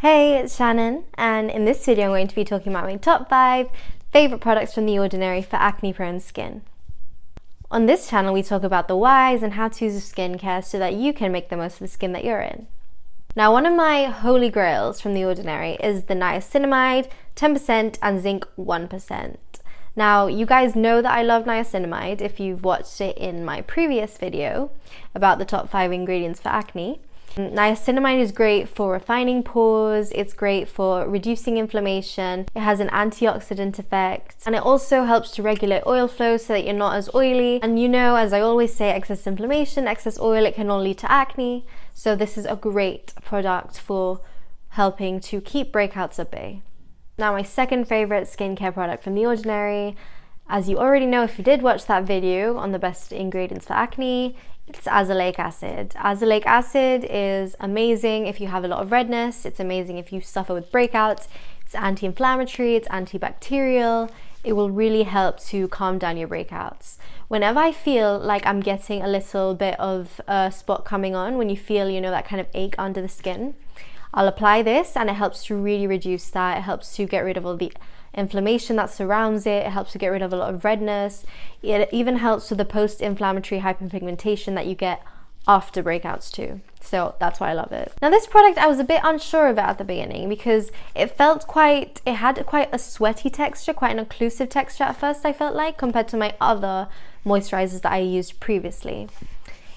Hey, it's Shannon, and in this video I'm going to be talking about my top 5 favourite products from The Ordinary for acne-prone skin. On this channel we talk about the whys and how-tos of skincare so that you can make the most of the skin that you're in. Now, one of my holy grails from The Ordinary is the Niacinamide 10% and Zinc 1%. Now, you guys know that I love niacinamide if you've watched it in my previous video about the top 5 ingredients for acne. Niacinamide is great for refining pores, it's great for reducing inflammation, it has an antioxidant effect, and it also helps to regulate oil flow so that you're not as oily. And you know, as I always say, excess inflammation, excess oil, it can all lead to acne. So this is a great product for helping to keep breakouts at bay. Now, my second favorite skincare product from The Ordinary, as you already know if you did watch that video on the best ingredients for acne, it's azelaic acid. Azelaic acid is amazing if you have a lot of redness, it's amazing if you suffer with breakouts, it's anti-inflammatory, it's antibacterial, it will really help to calm down your breakouts. Whenever I feel like I'm getting a little bit of a spot coming on, when you feel, you know, that kind of ache under the skin, I'll apply this and it helps to really reduce that. It helps to get rid of all the inflammation that surrounds it. It helps to get rid of a lot of redness. It even helps with the post-inflammatory hyperpigmentation that you get after breakouts too. So that's why I love it. Now, this product I was a bit unsure about at the beginning because it had quite a sweaty texture, quite an occlusive texture at first, I felt like, compared to my other moisturizers that I used previously.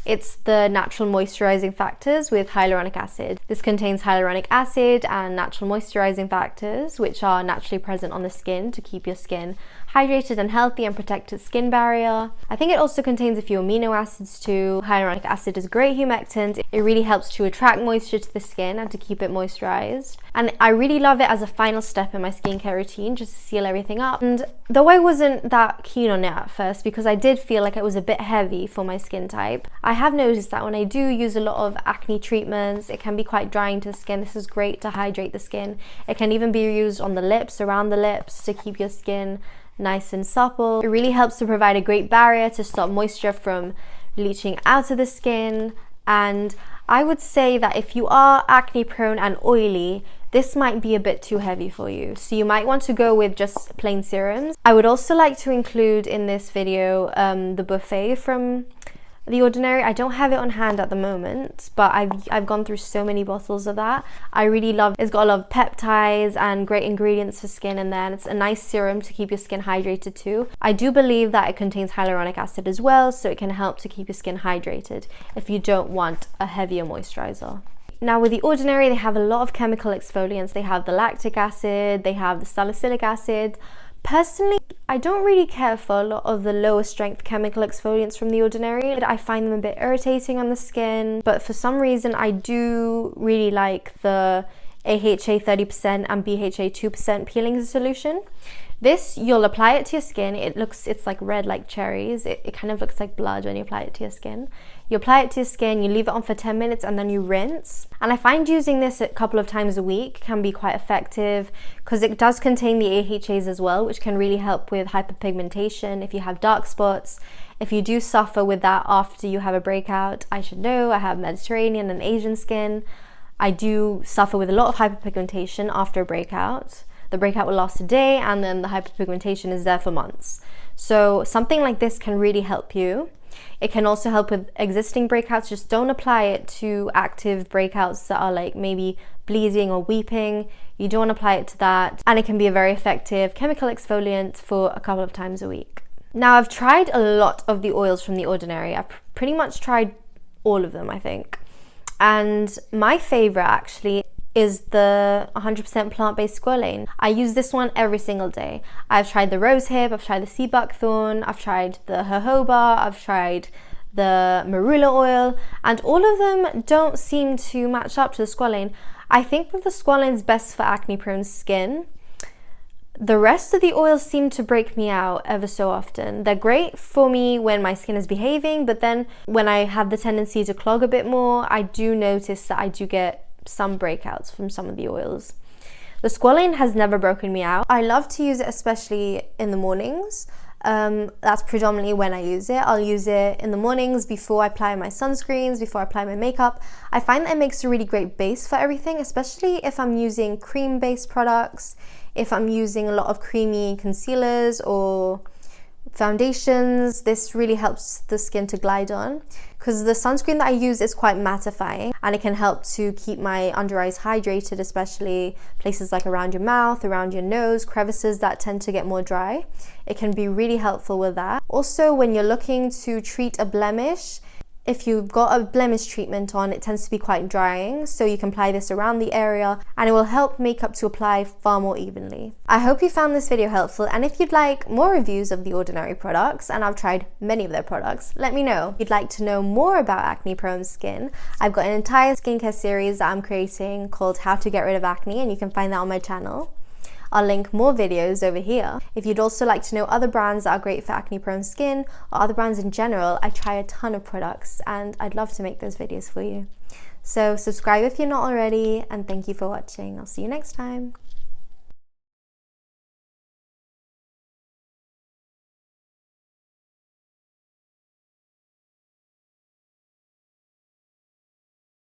It's the natural moisturizing factors with hyaluronic acid. This contains hyaluronic acid and natural moisturizing factors, which are naturally present on the skin to keep your skin hydrated and healthy and protect its skin barrier. I think it also contains a few amino acids too. Hyaluronic acid is a great humectant. It really helps to attract moisture to the skin and to keep it moisturized. And I really love it as a final step in my skincare routine, just to seal everything up. And though I wasn't that keen on it at first because I did feel like it was a bit heavy for my skin type, I have noticed that when I do use a lot of acne treatments, it can be quite drying to the skin. This is great to hydrate the skin. It can even be used on the lips, around the lips, to keep your skin nice and supple. It really helps to provide a great barrier to stop moisture from leaching out of the skin. And I would say that if you are acne prone and oily, this might be a bit too heavy for you. So you might want to go with just plain serums. I would also like to include in this video the buffet from The Ordinary. I don't have it on hand at the moment, but I've gone through so many bottles of that. I really love it. It's got a lot of peptides and great ingredients for skin in there, and it's a nice serum to keep your skin hydrated too. I do believe that it contains hyaluronic acid as well, so it can help to keep your skin hydrated if you don't want a heavier moisturizer. Now, with The Ordinary, they have a lot of chemical exfoliants. They have the lactic acid, they have the salicylic acid. Personally, I don't really care for a lot of the lower strength chemical exfoliants from The Ordinary. I find them a bit irritating on the skin, but for some reason I do really like the AHA 30% and BHA 2% peeling solution. This, you'll apply it to your skin. It's like red like cherries. It kind of looks like blood when you apply it to your skin. You apply it to your skin, you leave it on for 10 minutes and then you rinse. And I find using this a couple of times a week can be quite effective because it does contain the AHAs as well, which can really help with hyperpigmentation if you have dark spots. If you do suffer with that after you have a breakout, I should know I have Mediterranean and Asian skin. I do suffer with a lot of hyperpigmentation after a breakout. The breakout will last a day and then the hyperpigmentation is there for months. So something like this can really help you. It can also help with existing breakouts. Just don't apply it to active breakouts that are like maybe bleeding or weeping. You don't want to apply it to that. And it can be a very effective chemical exfoliant for a couple of times a week. Now, I've tried a lot of the oils from The Ordinary. I've pretty much tried all of them, I think. And my favorite actually is the 100% plant-based squalane. I use this one every single day. I've tried the rosehip, I've tried the sea buckthorn, I've tried the jojoba, I've tried the marula oil, and all of them don't seem to match up to the squalane. I think that the squalane is best for acne-prone skin. The rest of the oils seem to break me out ever so often. They're great for me when my skin is behaving, but then when I have the tendency to clog a bit more, I do notice that I do get some breakouts from some of the oils. The squalane has never broken me out. I love to use it especially in the mornings That's predominantly when I use it. I'll use it in the mornings before I apply my sunscreens, before I apply my makeup. I find that it makes a really great base for everything, especially if I'm using cream-based products, if I'm using a lot of creamy concealers or foundations. This really helps the skin to glide on, because the sunscreen that I use is quite mattifying, and it can help to keep my under eyes hydrated, especially places like around your mouth, around your nose, crevices that tend to get more dry. It can be really helpful with that. Also, when you're looking to treat a blemish, if you've got a blemish treatment on, it tends to be quite drying, so you can apply this around the area and it will help makeup to apply far more evenly. I hope you found this video helpful, and if you'd like more reviews of the Ordinary products, and I've tried many of their products, let me know. If you'd like to know more about acne prone skin, I've got an entire skincare series that I'm creating called How to Get Rid of Acne, and you can find that on my channel. I'll link more videos over here. If you'd also like to know other brands that are great for acne prone skin, or other brands in general, I try a ton of products and I'd love to make those videos for you. So subscribe if you're not already, and thank you for watching. I'll see you next time.